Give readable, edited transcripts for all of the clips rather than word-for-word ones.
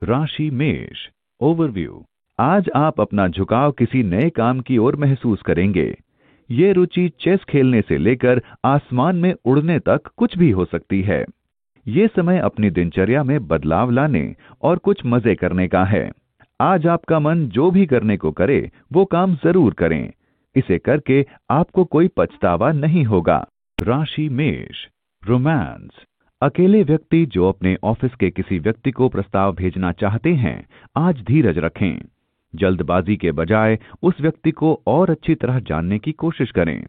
राशि मेष। ओवरव्यू। आज आप अपना झुकाव किसी नए काम की ओर महसूस करेंगे। ये रुचि चेस खेलने से लेकर आसमान में उड़ने तक कुछ भी हो सकती है। ये समय अपनी दिनचर्या में बदलाव लाने और कुछ मजे करने का है। आज आपका मन जो भी करने को करे वो काम जरूर करें। इसे करके आपको कोई पछतावा नहीं होगा। राशि मेष। रोमांस। अकेले व्यक्ति जो अपने ऑफिस के किसी व्यक्ति को प्रस्ताव भेजना चाहते हैं, आज धीरज रखें। जल्दबाजी के बजाय उस व्यक्ति को और अच्छी तरह जानने की कोशिश करें।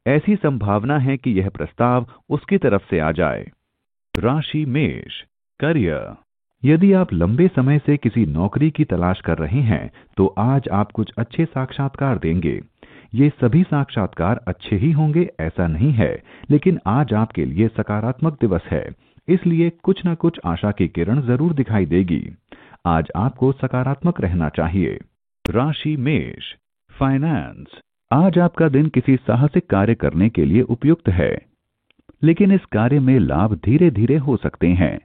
ऐसी संभावना है कि यह प्रस्ताव उसकी तरफ से आ जाए। राशि मेष। करियर। यदि आप लंबे समय से किसी नौकरी की तलाश कर रहे हैं तो आज आप कुछ अच्छे साक्षात्कार देंगे। ये सभी साक्षात्कार अच्छे ही होंगे ऐसा नहीं है, लेकिन आज आपके लिए सकारात्मक दिवस है, इसलिए कुछ न कुछ आशा की किरण जरूर दिखाई देगी। आज आपको सकारात्मक रहना चाहिए। राशि मेष। फाइनेंस। आज आपका दिन किसी साहसिक कार्य करने के लिए उपयुक्त है, लेकिन इस कार्य में लाभ धीरे धीरे हो सकते हैं।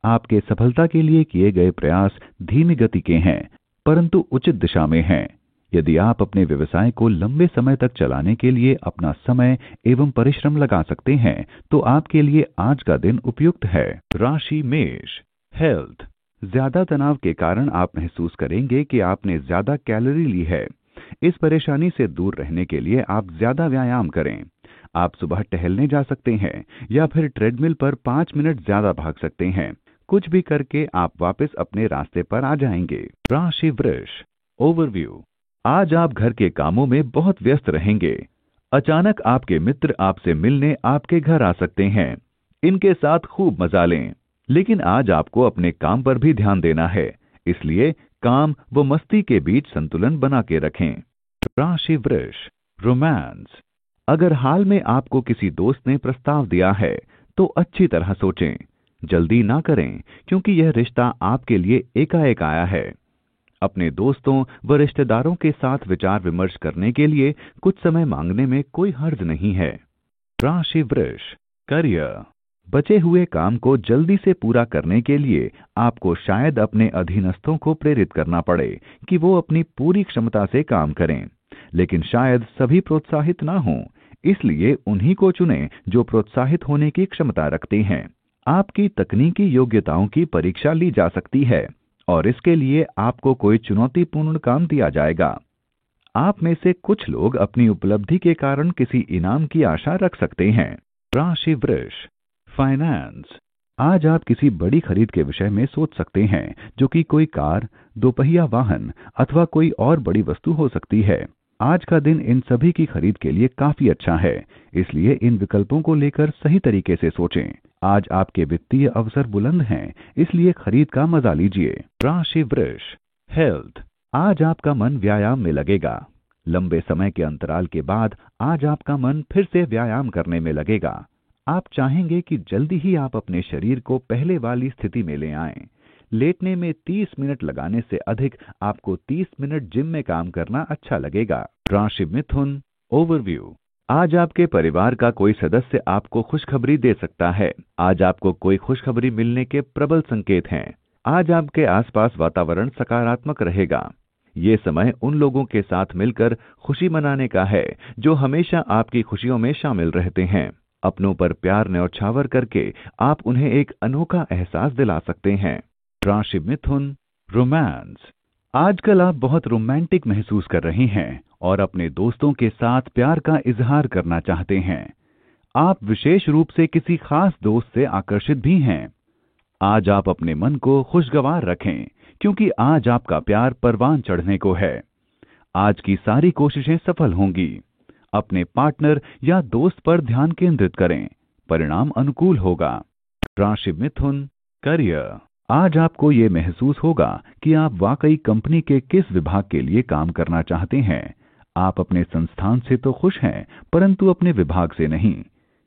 आपके सफलता के लिए किए गए प्रयास धीमी गति के हैं, परंतु उचित दिशा में हैं। यदि आप अपने व्यवसाय को लंबे समय तक चलाने के लिए अपना समय एवं परिश्रम लगा सकते हैं तो आपके लिए आज का दिन उपयुक्त है। राशि मेष। हेल्थ। ज्यादा तनाव के कारण आप महसूस करेंगे कि आपने ज्यादा कैलोरी ली है। इस परेशानी से दूर रहने के लिए आप ज्यादा व्यायाम करें। आप सुबह टहलने जा सकते हैं या फिर ट्रेडमिल पर 5 मिनट ज्यादा भाग सकते हैं। कुछ भी करके आप वापस अपने रास्ते पर आ जाएंगे। राशि वृष। ओवरव्यू। आज आप घर के कामों में बहुत व्यस्त रहेंगे। अचानक आपके मित्र आपसे मिलने आपके घर आ सकते हैं। इनके साथ खूब मजा लें, लेकिन आज आपको अपने काम पर भी ध्यान देना है, इसलिए काम व मस्ती के बीच संतुलन बना के रखें। राशि वृष। रोमांस। अगर हाल में आपको किसी दोस्त ने प्रस्ताव दिया है तो अच्छी तरह सोचें। जल्दी ना करें, क्योंकि यह रिश्ता आपके लिए एकाएक आया है। अपने दोस्तों व रिश्तेदारों के साथ विचार विमर्श करने के लिए कुछ समय मांगने में कोई हर्ज नहीं है। राशि वृष। करियर। बचे हुए काम को जल्दी से पूरा करने के लिए आपको शायद अपने अधीनस्थों को प्रेरित करना पड़े कि वो अपनी पूरी क्षमता से काम करें, लेकिन शायद सभी प्रोत्साहित ना हों, इसलिए उन्हीं को चुनें जो प्रोत्साहित होने की क्षमता रखते हैं। आपकी तकनीकी योग्यताओं की परीक्षा ली जा सकती है और इसके लिए आपको कोई चुनौतीपूर्ण काम दिया जाएगा। आप में से कुछ लोग अपनी उपलब्धि के कारण किसी इनाम की आशा रख सकते हैं। राशि वृष। फाइनेंस। आज आप किसी बड़ी खरीद के विषय में सोच सकते हैं, जो कि कोई कार, दोपहिया वाहन अथवा कोई और बड़ी वस्तु हो सकती है। आज का दिन इन सभी की खरीद के लिए काफी अच्छा है, इसलिए इन विकल्पों को लेकर सही तरीके से सोचें। आज आपके वित्तीय अवसर बुलंद हैं, इसलिए खरीद का मजा लीजिए। राशि वृष। हेल्थ। आज आपका मन व्यायाम में लगेगा। लंबे समय के अंतराल के बाद आज आपका मन फिर से व्यायाम करने में लगेगा। आप चाहेंगे कि जल्दी ही आप अपने शरीर को पहले वाली स्थिति में ले आएं। लेटने में 30 मिनट लगाने से अधिक आपको 30 मिनट जिम में काम करना अच्छा लगेगा। राशि मिथुन। ओवरव्यू। आज आपके परिवार का कोई सदस्य आपको खुशखबरी दे सकता है। आज आपको कोई खुशखबरी मिलने के प्रबल संकेत हैं। आज आपके आसपास वातावरण सकारात्मक रहेगा। ये समय उन लोगों के साथ मिलकर खुशी मनाने का है जो हमेशा आपकी खुशियों में शामिल रहते हैं। अपनों पर प्यार न्यौछावर करके आप उन्हें एक अनोखा एहसास दिला सकते हैं। राशि मिथुन। रोमांस। आजकल आप बहुत रोमांटिक महसूस कर रहे हैं और अपने दोस्तों के साथ प्यार का इजहार करना चाहते हैं। आप विशेष रूप से किसी खास दोस्त से आकर्षित भी हैं। आज आप अपने मन को खुशगवार रखें, क्योंकि आज आपका प्यार परवान चढ़ने को है। आज की सारी कोशिशें सफल होंगी। अपने पार्टनर या दोस्त पर ध्यान केंद्रित करें, परिणाम अनुकूल होगा। राशि मिथुन। करियर। आज आपको ये महसूस होगा कि आप वाकई कंपनी के किस विभाग के लिए काम करना चाहते हैं। आप अपने संस्थान से तो खुश हैं, परंतु अपने विभाग से नहीं।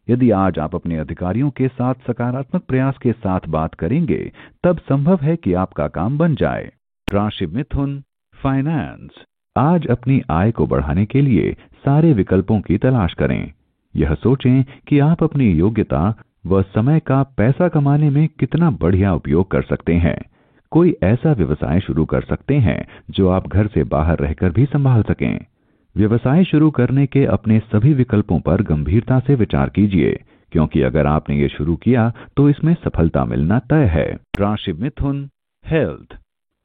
यदि आज आप अपने अधिकारियों के साथ सकारात्मक प्रयास के साथ बात करेंगे, तब संभव है कि आपका काम बन जाए। राशि मिथुन। फाइनेंस। आज अपनी आय को बढ़ाने के लिए सारे विकल्पों की तलाश करें। यह सोचें कि आप अपनी योग्यता व समय का पैसा कमाने में कितना बढ़िया उपयोग कर सकते हैं। कोई ऐसा व्यवसाय शुरू कर सकते हैं जो आप घर से बाहर रहकर भी संभाल सकें। व्यवसाय शुरू करने के अपने सभी विकल्पों पर गंभीरता से विचार कीजिए, क्योंकि अगर आपने ये शुरू किया तो इसमें सफलता मिलना तय है। राशि मिथुन, हेल्थ।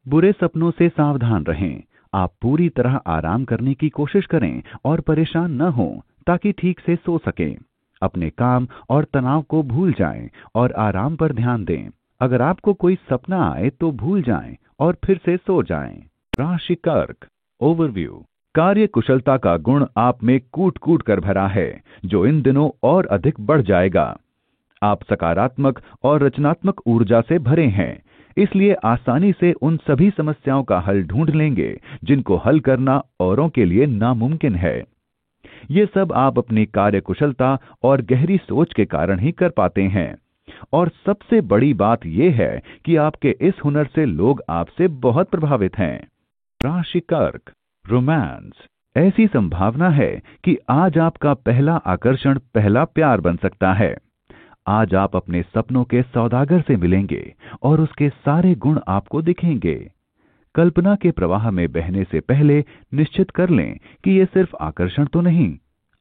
बुरे सपनों से सावधान रहें। आप पूरी तरह आराम करने की कोशिश करें और परेशान न हों ताकि ठीक से सो सकें। अपने काम और तनाव को भूल जाएं और आराम पर ध्यान दें। अगर आपको कोई सपना आए तो भूल जाएं और फिर से सो जाएं। राशि कर्क, ओवरव्यू। कार्य कुशलता का गुण आप में कूट कूट कर भरा है, जो इन दिनों और अधिक बढ़ जाएगा। आप सकारात्मक और रचनात्मक ऊर्जा से भरे हैं, इसलिए आसानी से उन सभी समस्याओं का हल ढूंढ लेंगे जिनको हल करना औरों के लिए नामुमकिन है। ये सब आप अपनी कार्य कुशलता और गहरी सोच के कारण ही कर पाते हैं। और सबसे बड़ी बात यह है कि आपके इस हुनर से लोग आपसे बहुत प्रभावित हैं। राशि कर्क, रोमांस। ऐसी संभावना है कि आज आपका पहला आकर्षण पहला प्यार बन सकता है। आज आप अपने सपनों के सौदागर से मिलेंगे और उसके सारे गुण आपको दिखेंगे। कल्पना के प्रवाह में बहने से पहले निश्चित कर लें कि ये सिर्फ आकर्षण तो नहीं।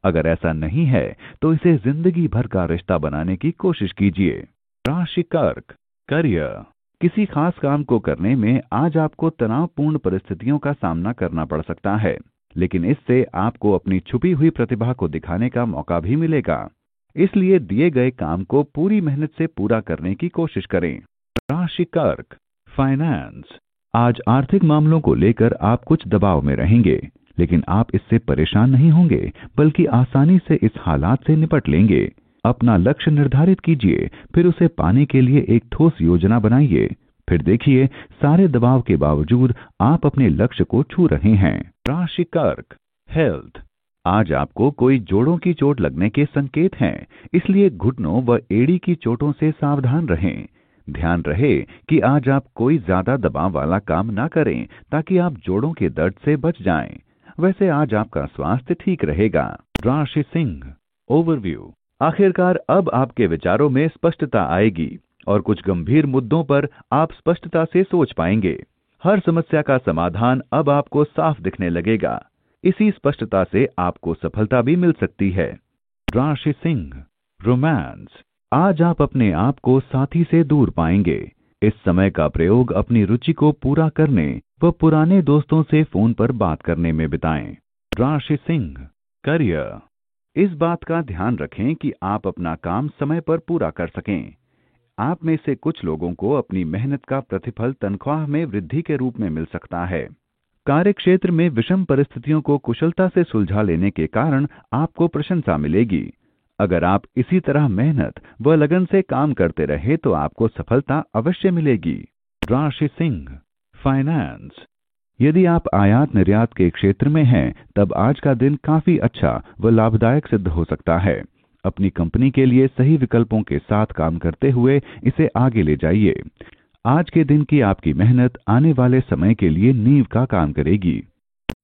अगर ऐसा नहीं है तो इसे जिंदगी भर का रिश्ता बनाने की कोशिश कीजिए। राशि कर्क, करियर। किसी खास काम को करने में आज आपको तनावपूर्ण परिस्थितियों का सामना करना पड़ सकता है, लेकिन इससे आपको अपनी छुपी हुई प्रतिभा को दिखाने का मौका भी मिलेगा। इसलिए दिए गए काम को पूरी मेहनत से पूरा करने की कोशिश करें। राशि कर्क, फाइनेंस। आज आर्थिक मामलों को लेकर आप कुछ दबाव में रहेंगे, लेकिन आप इससे परेशान नहीं होंगे, बल्कि आसानी से इस हालात से निपट लेंगे। अपना लक्ष्य निर्धारित कीजिए, फिर उसे पाने के लिए एक ठोस योजना बनाइए। फिर देखिए, सारे दबाव के बावजूद आप अपने लक्ष्य को छू रहे हैं। राशि कर्क, हेल्थ। आज आपको कोई जोड़ों की चोट लगने के संकेत हैं, इसलिए घुटनों व एड़ी की चोटों से सावधान रहें। ध्यान रहे कि आज आप कोई ज्यादा दबाव वाला काम ना करें ताकि आप जोड़ों के दर्द से बच जाएं। वैसे आज आपका स्वास्थ्य ठीक रहेगा। राशि सिंह, ओवरव्यू। आखिरकार अब आपके विचारों में स्पष्टता आएगी और कुछ गंभीर मुद्दों पर आप स्पष्टता से सोच पाएंगे। हर समस्या का समाधान अब आपको साफ दिखने लगेगा। इसी स्पष्टता से आपको सफलता भी मिल सकती है। राशि सिंह, रोमांस। आज आप अपने आप को साथी से दूर पाएंगे। इस समय का प्रयोग अपनी रुचि को पूरा करने व पुराने दोस्तों से फोन पर बात करने में बिताएं। राशि सिंह, करियर। इस बात का ध्यान रखें कि आप अपना काम समय पर पूरा कर सकें। आप में से कुछ लोगों को अपनी मेहनत का प्रतिफल तनख्वाह में वृद्धि के रूप में मिल सकता है। कार्यक्षेत्र में विषम परिस्थितियों को कुशलता से सुलझा लेने के कारण आपको प्रशंसा मिलेगी। अगर आप इसी तरह मेहनत व लगन से काम करते रहे तो आपको सफलता अवश्य मिलेगी। राशि सिंह, फाइनेंस। यदि आप आयात निर्यात के क्षेत्र में हैं, तब आज का दिन काफी अच्छा व लाभदायक सिद्ध हो सकता है। अपनी कंपनी के लिए सही विकल्पों के साथ काम करते हुए इसे आगे ले जाइए। आज के दिन की आपकी मेहनत आने वाले समय के लिए नींव का काम करेगी।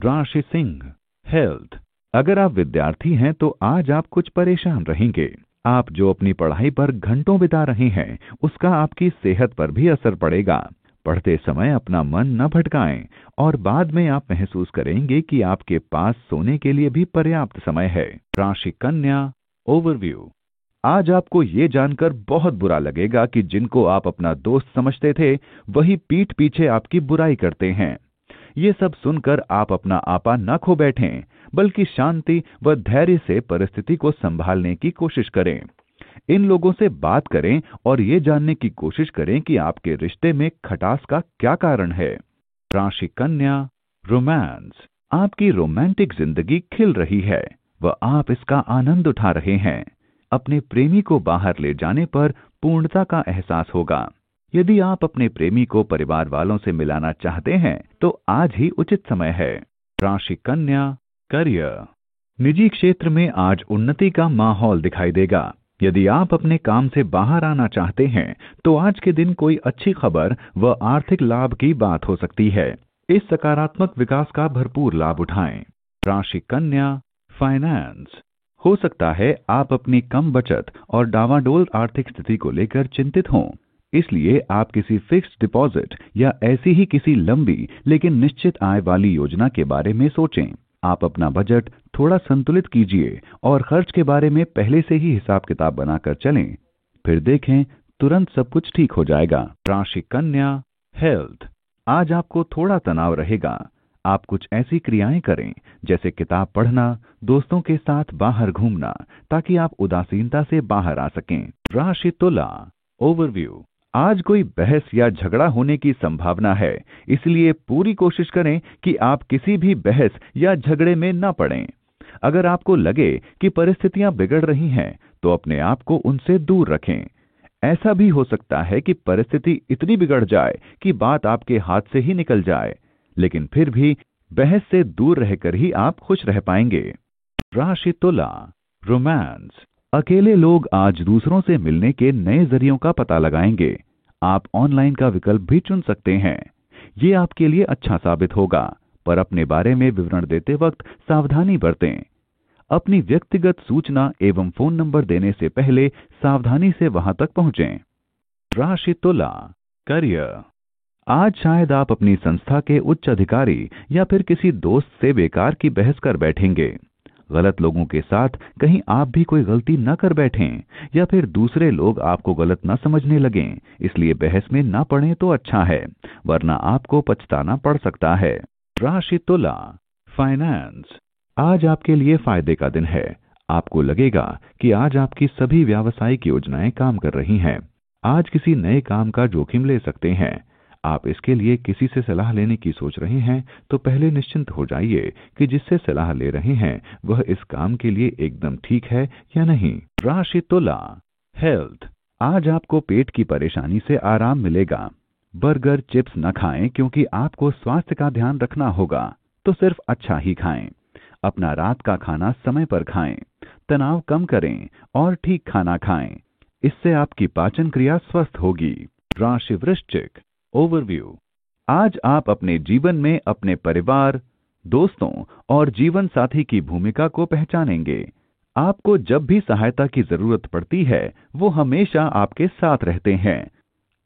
राशि सिंह, हेल्थ। अगर आप विद्यार्थी हैं तो आज आप कुछ परेशान रहेंगे। आप जो अपनी पढ़ाई पर घंटों बिता रहे हैं, उसका आपकी सेहत पर भी असर पड़ेगा। पढ़ते समय अपना मन न भटकाएं और बाद में आप महसूस करेंगे कि आपके पास सोने के लिए भी पर्याप्त समय है। राशि कन्या, ओवरव्यू। आज आपको ये जानकर बहुत बुरा लगेगा कि जिनको आप अपना दोस्त समझते थे, वही पीठ पीछे आपकी बुराई करते हैं। ये सब सुनकर आप अपना आपा न खो बैठें, बल्कि शांति व धैर्य से परिस्थिति को संभालने की कोशिश करें। इन लोगों से बात करें और ये जानने की कोशिश करें कि आपके रिश्ते में खटास का क्या कारण है। राशि कन्या, रोमांस। आपकी रोमांटिक जिंदगी खिल रही है व आप इसका आनंद उठा रहे हैं। अपने प्रेमी को बाहर ले जाने पर पूर्णता का एहसास होगा। यदि आप अपने प्रेमी को परिवार वालों से मिलाना चाहते हैं तो आज ही उचित समय है। राशि कन्या, करियर। निजी क्षेत्र में आज उन्नति का माहौल दिखाई देगा। यदि आप अपने काम से बाहर आना चाहते हैं तो आज के दिन कोई अच्छी खबर व आर्थिक लाभ की बात हो सकती है। इस सकारात्मक विकास का भरपूर लाभ उठाएं। राशि कन्या, फाइनेंस। हो सकता है आप अपनी कम बचत और डावाडोल आर्थिक स्थिति को लेकर चिंतित हों। इसलिए आप किसी फिक्स्ड डिपॉजिट या ऐसी ही किसी लंबी लेकिन निश्चित आय वाली योजना के बारे में सोचें। आप अपना बजट थोड़ा संतुलित कीजिए और खर्च के बारे में पहले से ही हिसाब किताब बनाकर चलें। फिर देखें, तुरंत सब कुछ ठीक हो जाएगा। राशि कन्या, हेल्थ। आज आपको थोड़ा तनाव रहेगा। आप कुछ ऐसी क्रियाएं करें जैसे किताब पढ़ना, दोस्तों के साथ बाहर घूमना, ताकि आप उदासीनता से बाहर आ सकें। राशि तुला, ओवरव्यू। आज कोई बहस या झगड़ा होने की संभावना है, इसलिए पूरी कोशिश करें कि आप किसी भी बहस या झगड़े में न पड़ें। अगर आपको लगे कि परिस्थितियां बिगड़ रही हैं, तो अपने आप को उनसे दूर रखें। ऐसा भी हो सकता है कि परिस्थिति इतनी बिगड़ जाए कि बात आपके हाथ से ही निकल जाए, लेकिन फिर भी बहस से दूर रहकर ही आप खुश रह पाएंगे। राशि तुला, रोमांस। अकेले लोग आज दूसरों से मिलने के नए जरियों का पता लगाएंगे। आप ऑनलाइन का विकल्प भी चुन सकते हैं। ये आपके लिए अच्छा साबित होगा, पर अपने बारे में विवरण देते वक्त सावधानी बरतें। अपनी व्यक्तिगत सूचना एवं फोन नंबर देने से पहले सावधानी से वहां तक पहुंचें। राशि तुला, करियर। आज शायद आप अपनी संस्था के उच्च अधिकारी या फिर किसी दोस्त से बेकार की बहस कर बैठेंगे। गलत लोगों के साथ कहीं आप भी कोई गलती न कर बैठें या फिर दूसरे लोग आपको गलत न समझने लगें, इसलिए बहस में न पड़ें तो अच्छा है, वरना आपको पछताना पड़ सकता है। राशि तुला, फाइनेंस। आज आपके लिए फायदे का दिन है। आपको लगेगा कि आज आपकी सभी व्यावसायिक योजनाएं काम कर रही हैं। आज किसी नए काम का जोखिम ले सकते हैं। आप इसके लिए किसी से सलाह लेने की सोच रहे हैं, तो पहले निश्चिंत हो जाइए कि जिससे सलाह ले रहे हैं वह इस काम के लिए एकदम ठीक है या नहीं। राशि तुला, हेल्थ। आज आपको पेट की परेशानी से आराम मिलेगा। बर्गर, चिप्स न खाएं, क्योंकि आपको स्वास्थ्य का ध्यान रखना होगा, तो सिर्फ अच्छा ही खाएं। अपना रात का खाना समय पर खाएं, तनाव कम करें और ठीक खाना खाएं। इससे आपकी पाचन क्रिया स्वस्थ होगी। राशि वृश्चिक, ओवरव्यू। आज आप अपने जीवन में अपने परिवार, दोस्तों और जीवन साथी की भूमिका को पहचानेंगे। आपको जब भी सहायता की जरूरत पड़ती है, वो हमेशा आपके साथ रहते हैं।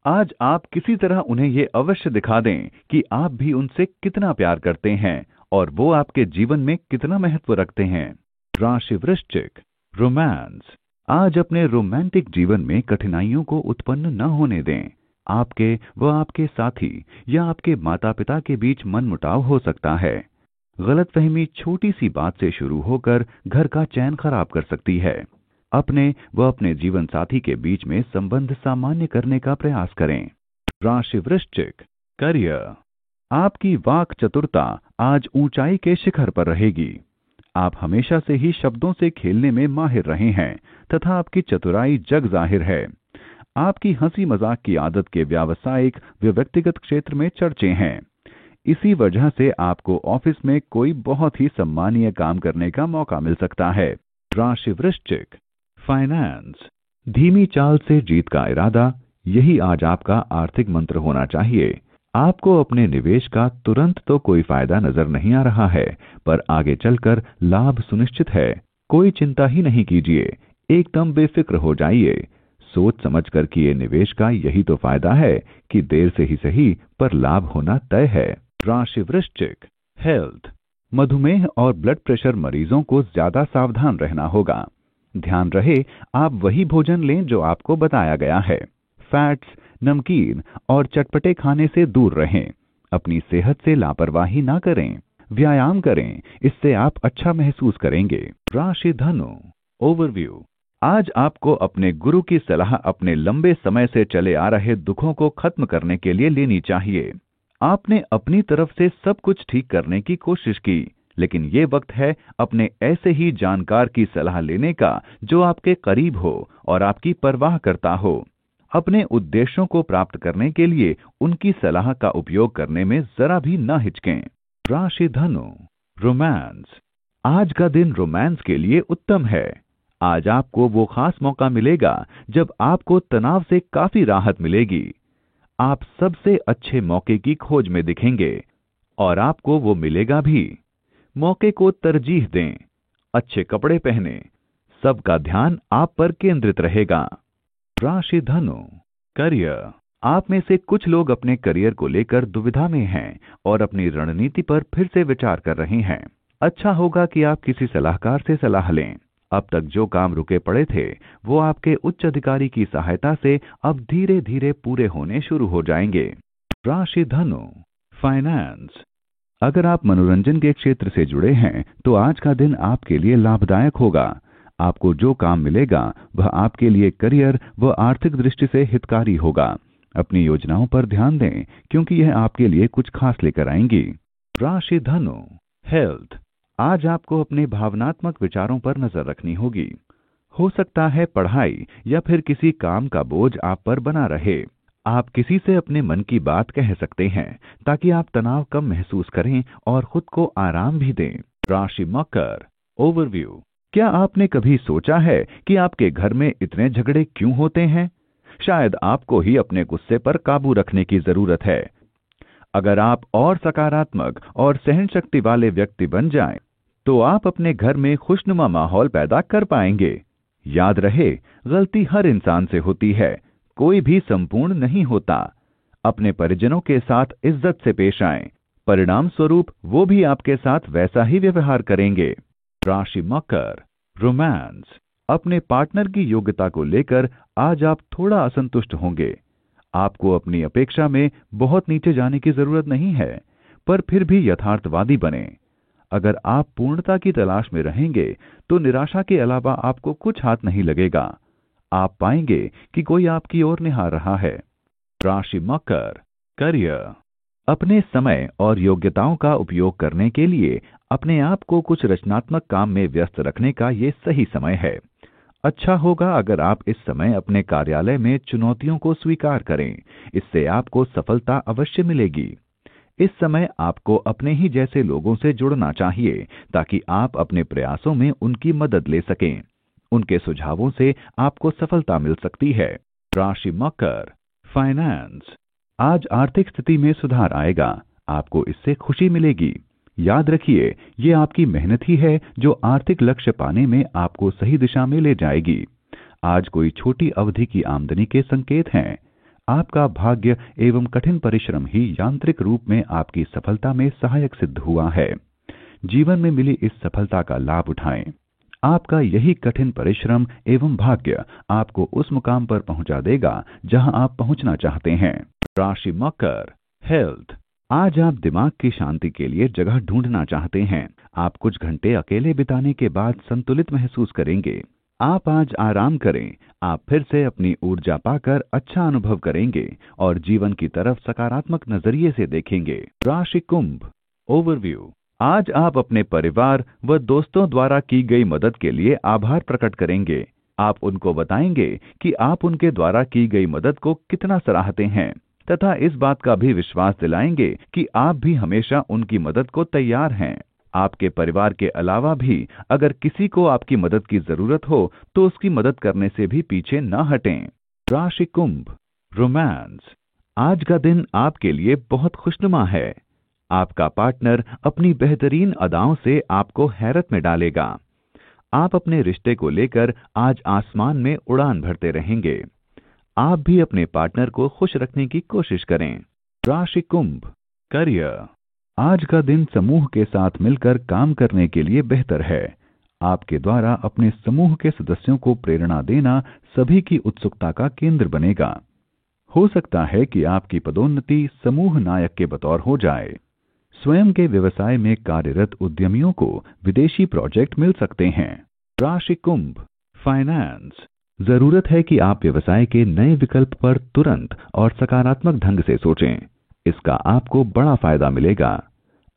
आज आप किसी तरह उन्हें ये अवश्य दिखा दें कि आप भी उनसे कितना प्यार करते हैं और वो आपके जीवन में कितना महत्व रखते हैं। राशि वृश्चिक, रोमांस। आज अपने रोमांटिक जीवन में कठिनाइयों को उत्पन्न न होने दें। आपके व आपके साथी या आपके माता पिता के बीच मनमुटाव हो सकता है। गलतफहमी छोटी सी बात से शुरू होकर घर का चैन खराब कर सकती है। अपने व अपने जीवन साथी के बीच में संबंध सामान्य करने का प्रयास करें। राशि वृश्चिक, करियर। आपकी वाक चतुरता आज ऊंचाई के शिखर पर रहेगी। आप हमेशा से ही शब्दों से खेलने में माहिर रहे हैं तथा आपकी चतुराई जग जाहिर है। आपकी हंसी मजाक की आदत के व्यावसायिक व व्यक्तिगत क्षेत्र में चर्चे हैं। इसी वजह से आपको ऑफिस में कोई बहुत ही सम्मानीय काम करने का मौका मिल सकता है। राशि वृश्चिक, फाइनेंस। धीमी चाल से जीत का इरादा, यही आज आपका आर्थिक मंत्र होना चाहिए। आपको अपने निवेश का तुरंत तो कोई फायदा नजर नहीं आ रहा है, पर आगे चलकर लाभ सुनिश्चित है। कोई चिंता ही नहीं कीजिए, एकदम बेफिक्र हो जाइए। सोच समझकर किए निवेश का यही तो फायदा है कि देर से ही सही पर लाभ होना तय है। राशि वृश्चिक, हेल्थ। मधुमेह और ब्लड प्रेशर मरीजों को ज्यादा सावधान रहना होगा। ध्यान रहे आप वही भोजन लें जो आपको बताया गया है। फैट्स, नमकीन और चटपटे खाने से दूर रहें। अपनी सेहत से लापरवाही ना करें। व्यायाम करें, इससे आप अच्छा महसूस करेंगे। राशि धनु, ओवरव्यू। आज आपको अपने गुरु की सलाह अपने लंबे समय से चले आ रहे दुखों को खत्म करने के लिए लेनी चाहिए। आपने अपनी तरफ से सब कुछ ठीक करने की कोशिश की, लेकिन ये वक्त है अपने ऐसे ही जानकार की सलाह लेने का जो आपके करीब हो और आपकी परवाह करता हो। अपने उद्देश्यों को प्राप्त करने के लिए उनकी सलाह का उपयोग करने में जरा भी न हिचकें। राशि धनु, रोमांस। आज का दिन रोमांस के लिए उत्तम है। आज आपको वो खास मौका मिलेगा जब आपको तनाव से काफी राहत मिलेगी। आप सबसे अच्छे मौके की खोज में दिखेंगे और आपको वो मिलेगा भी। मौके को तरजीह दें, अच्छे कपड़े पहने, सबका ध्यान आप पर केंद्रित रहेगा। राशि धनु, करियर। आप में से कुछ लोग अपने करियर को लेकर दुविधा में हैं और अपनी रणनीति पर फिर से विचार कर रहे हैं। अच्छा होगा कि आप किसी सलाहकार से सलाह लें। अब तक जो काम रुके पड़े थे, वो आपके उच्च अधिकारी की सहायता से अब धीरे धीरे पूरे होने शुरू हो जाएंगे। राशि धनु, फाइनेंस। अगर आप मनोरंजन के क्षेत्र से जुड़े हैं तो आज का दिन आपके लिए लाभदायक होगा। आपको जो काम मिलेगा वह आपके लिए करियर व आर्थिक दृष्टि से हितकारी होगा। अपनी योजनाओं पर ध्यान दें क्योंकि यह आपके लिए कुछ खास लेकर आएंगी। राशि धनु, हेल्थ। आज आपको अपने भावनात्मक विचारों पर नजर रखनी होगी। हो सकता है पढ़ाई या फिर किसी काम का बोझ आप पर बना रहे। आप किसी से अपने मन की बात कह सकते हैं ताकि आप तनाव कम महसूस करें और खुद को आराम भी दें। राशि मकर, ओवरव्यू। क्या आपने कभी सोचा है कि आपके घर में इतने झगड़े क्यों होते हैं? शायद आपको ही अपने गुस्से पर काबू रखने की जरूरत है। अगर आप और सकारात्मक और सहन शक्ति वाले व्यक्ति बन जाएं, तो आप अपने घर में खुशनुमा माहौल पैदा कर पाएंगे। याद रहे, गलती हर इंसान से होती है, कोई भी संपूर्ण नहीं होता। अपने परिजनों के साथ इज्जत से पेश आएं, परिणाम स्वरूप वो भी आपके साथ वैसा ही व्यवहार करेंगे। राशि मकर, रोमांस। अपने पार्टनर की योग्यता को लेकर आज आप थोड़ा असंतुष्ट होंगे। आपको अपनी अपेक्षा में बहुत नीचे जाने की जरूरत नहीं है, पर फिर भी यथार्थवादी बने। अगर आप पूर्णता की तलाश में रहेंगे तो निराशा के अलावा आपको कुछ हाथ नहीं लगेगा। आप पाएंगे कि कोई आपकी ओर निहार रहा है। राशि मकर, करियर। अपने समय और योग्यताओं का उपयोग करने के लिए अपने आप को कुछ रचनात्मक काम में व्यस्त रखने का ये सही समय है। अच्छा होगा अगर आप इस समय अपने कार्यालय में चुनौतियों को स्वीकार करें, इससे आपको सफलता अवश्य मिलेगी। इस समय आपको अपने ही जैसे लोगों से जुड़ना चाहिए ताकि आप अपने प्रयासों में उनकी मदद ले सकें। उनके सुझावों से आपको सफलता मिल सकती है। राशि मकर, फाइनेंस। आज आर्थिक स्थिति में सुधार आएगा, आपको इससे खुशी मिलेगी। याद रखिए, ये आपकी मेहनत ही है जो आर्थिक लक्ष्य पाने में आपको सही दिशा में ले जाएगी। आज कोई छोटी अवधि की आमदनी के संकेत हैं। आपका भाग्य एवं कठिन परिश्रम ही यांत्रिक रूप में आपकी सफलता में सहायक सिद्ध हुआ है। जीवन में मिली इस सफलता का लाभ उठाएं। आपका यही कठिन परिश्रम एवं भाग्य आपको उस मुकाम पर पहुंचा देगा जहां आप पहुंचना चाहते हैं। राशि मकर, हेल्थ। आज आप दिमाग की शांति के लिए जगह ढूंढना चाहते हैं। आप कुछ घंटे अकेले बिताने के बाद संतुलित महसूस करेंगे। आप आज आराम करें, आप फिर से अपनी ऊर्जा पाकर अच्छा अनुभव करेंगे और जीवन की तरफ सकारात्मक नजरिए से देखेंगे। राशि कुंभ, ओवरव्यू। आज आप अपने परिवार व दोस्तों द्वारा की गई मदद के लिए आभार प्रकट करेंगे। आप उनको बताएंगे कि आप उनके द्वारा की गई मदद को कितना सराहते हैं तथा इस बात का भी विश्वास दिलाएंगे कि आप भी हमेशा उनकी मदद को तैयार हैं। आपके परिवार के अलावा भी अगर किसी को आपकी मदद की जरूरत हो तो उसकी मदद करने से भी पीछे न हटें। राशि कुंभ, रोमांस। आज का दिन आपके लिए बहुत खुशनुमा है। आपका पार्टनर अपनी बेहतरीन अदाओं से आपको हैरत में डालेगा। आप अपने रिश्ते को लेकर आज आसमान में उड़ान भरते रहेंगे। आप भी अपने पार्टनर को खुश रखने की कोशिश करें। राशि कुंभ, करियर। आज का दिन समूह के साथ मिलकर काम करने के लिए बेहतर है। आपके द्वारा अपने समूह के सदस्यों को प्रेरणा देना सभी की उत्सुकता का केंद्र बनेगा। हो सकता है कि आपकी पदोन्नति समूह नायक के बतौर हो जाए। स्वयं के व्यवसाय में कार्यरत उद्यमियों को विदेशी प्रोजेक्ट मिल सकते हैं। राशि कुंभ, फाइनेंस। जरूरत है कि आप व्यवसाय के नए विकल्प पर तुरंत और सकारात्मक ढंग से सोचें। इसका आपको बड़ा फायदा मिलेगा।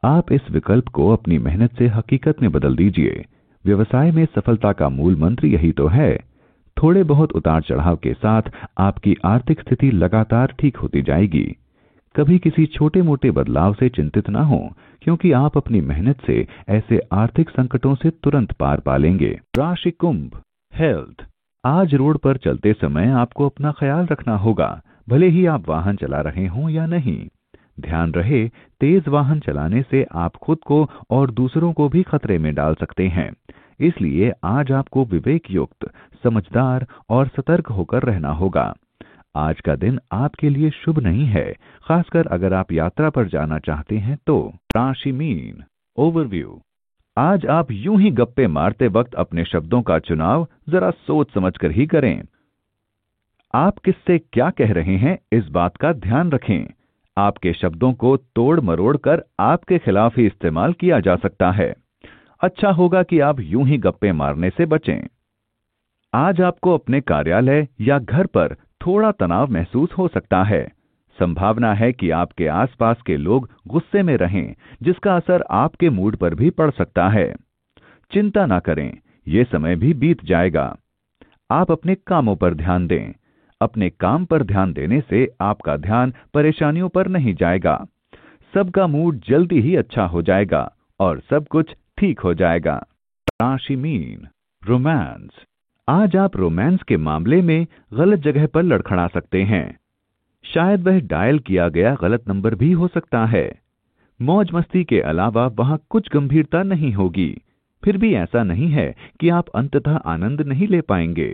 आप इस विकल्प को अपनी मेहनत से हकीकत में बदल दीजिए। व्यवसाय में सफलता का मूल मंत्र यही तो है। थोड़े बहुत उतार चढ़ाव के साथ आपकी आर्थिक स्थिति लगातार ठीक होती जाएगी। कभी किसी छोटे मोटे बदलाव से चिंतित ना हो, क्योंकि आप अपनी मेहनत से ऐसे आर्थिक संकटों से तुरंत पार पा लेंगे। राशि कुंभ, हेल्थ। आज रोड पर चलते समय आपको अपना ख्याल रखना होगा, भले ही आप वाहन चला रहे हों या नहीं। ध्यान रहे, तेज वाहन चलाने से आप खुद को और दूसरों को भी खतरे में डाल सकते हैं। इसलिए आज आपको विवेक युक्त, समझदार और सतर्क होकर रहना होगा। आज का दिन आपके लिए शुभ नहीं है, खासकर अगर आप यात्रा पर जाना चाहते हैं तो। राशि मीन। ओवरव्यू। आज आप यूं ही गप्पे मारते वक्त अपने शब्दों का चुनाव जरा सोच समझकर ही करें। आप किससे क्या कह रहे हैं, इस बात का ध्यान रखें। आपके शब्दों को तोड़ मरोड़ कर आपके खिलाफ ही इस्तेमाल किया जा सकता है। अच्छा होगा कि आप यूं ही गप्पे मारने से बचें। आज आपको अपने कार्यालय या घर पर थोड़ा तनाव महसूस हो सकता है। संभावना है कि आपके आसपास के लोग गुस्से में रहें, जिसका असर आपके मूड पर भी पड़ सकता है। चिंता ना करें, ये समय भी बीत जाएगा। आप अपने कामों पर ध्यान दें। अपने काम पर ध्यान देने से आपका ध्यान परेशानियों पर नहीं जाएगा। सबका मूड जल्दी ही अच्छा हो जाएगा और सब कुछ ठीक हो जाएगा। राशि मीन। रोमांस। आज आप रोमांस के मामले में गलत जगह पर लड़खड़ा सकते हैं। शायद वह डायल किया गया गलत नंबर भी हो सकता है। मौज मस्ती के अलावा वहां कुछ गंभीरता नहीं होगी। फिर भी ऐसा नहीं है कि आप अंततः आनंद नहीं ले पाएंगे।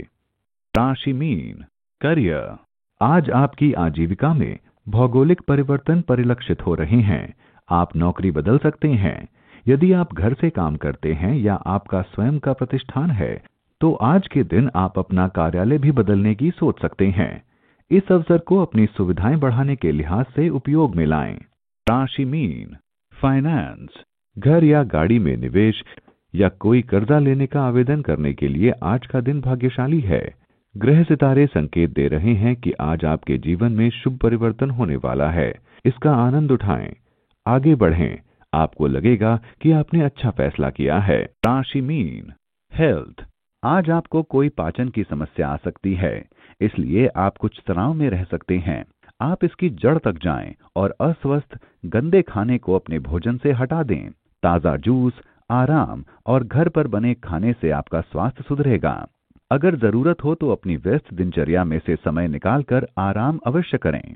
राशि मीन। करियर। आज आपकी आजीविका में भौगोलिक परिवर्तन परिलक्षित हो रहे हैं। आप नौकरी बदल सकते हैं। यदि आप घर से काम करते हैं या आपका स्वयं का प्रतिष्ठान है, तो आज के दिन आप अपना कार्यालय भी बदलने की सोच सकते हैं। इस अवसर को अपनी सुविधाएं बढ़ाने के लिहाज से उपयोग में लाएं। राशि मीन। फाइनेंस। घर या गाड़ी में निवेश या कोई कर्जा लेने का आवेदन करने के लिए आज का दिन भाग्यशाली है। ग्रह सितारे संकेत दे रहे हैं कि आज आपके जीवन में शुभ परिवर्तन होने वाला है। इसका आनंद उठाएं। आगे बढ़ें। आपको लगेगा कि आपने अच्छा फैसला किया है। राशि मीन। हेल्थ। आज आपको कोई पाचन की समस्या आ सकती है, इसलिए आप कुछ तनाव में रह सकते हैं। आप इसकी जड़ तक जाएं और अस्वस्थ गंदे खाने को अपने भोजन से हटा दें। ताजा जूस, आराम और घर पर बने खाने से आपका स्वास्थ्य सुधरेगा। अगर जरूरत हो तो अपनी व्यस्त दिनचर्या में से समय निकालकर आराम अवश्य करें।